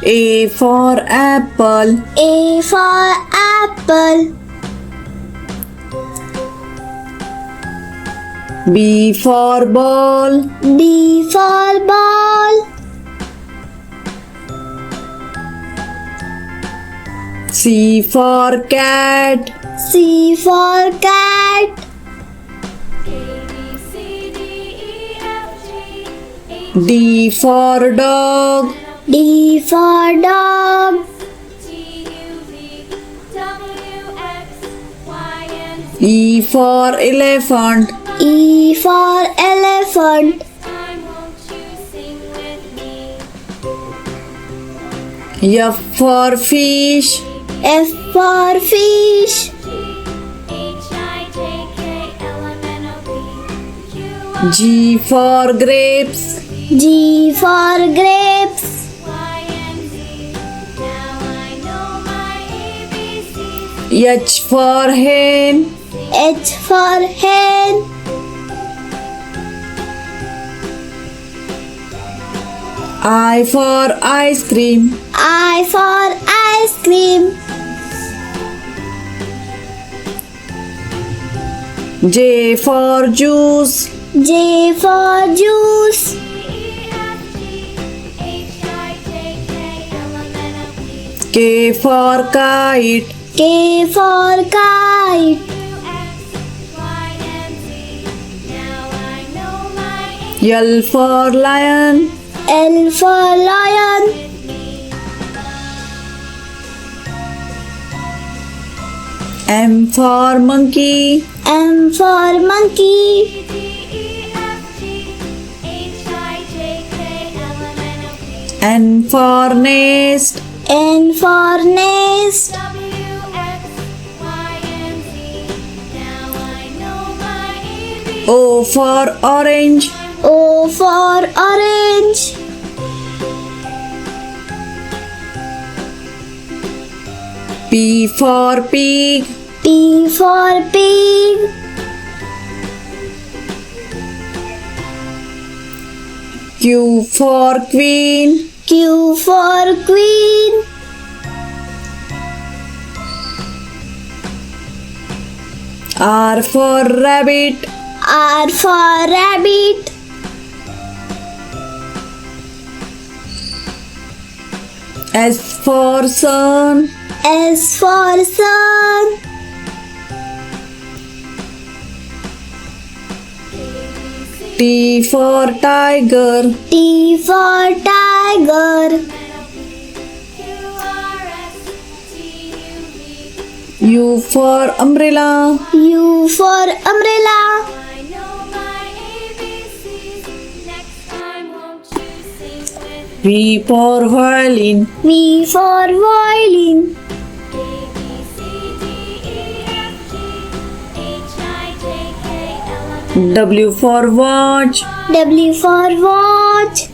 A for apple. A for apple. B for ball. B for ball. C for cat. C for cat. D for dog. D for dog. E for elephant. E for elephant. F for fish. F for fish. G for grapes. G for grapes. H for hen. H for hen. I for ice cream. I for ice cream. J for juice. J for juice. K for kite. K for kite. L for lion. L for lion. M for monkey. M for monkey. N for nest. N for nest. O for orange. O for orange. P for pig. P for pig. Q for queen. Q for queen. R for rabbit. R for rabbit. S for sun. S for sun. T for tiger. T for tiger. U for umbrella. U for umbrella. V for violin. V for violin. W for watch. W for watch.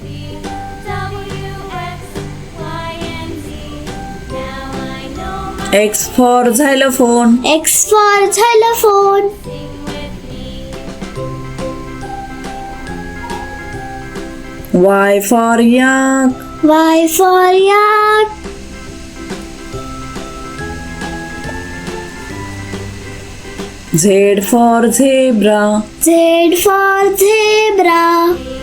X for xylophone. X for xylophone. Y for yak. Y for yak. Z for zebra. Z for zebra.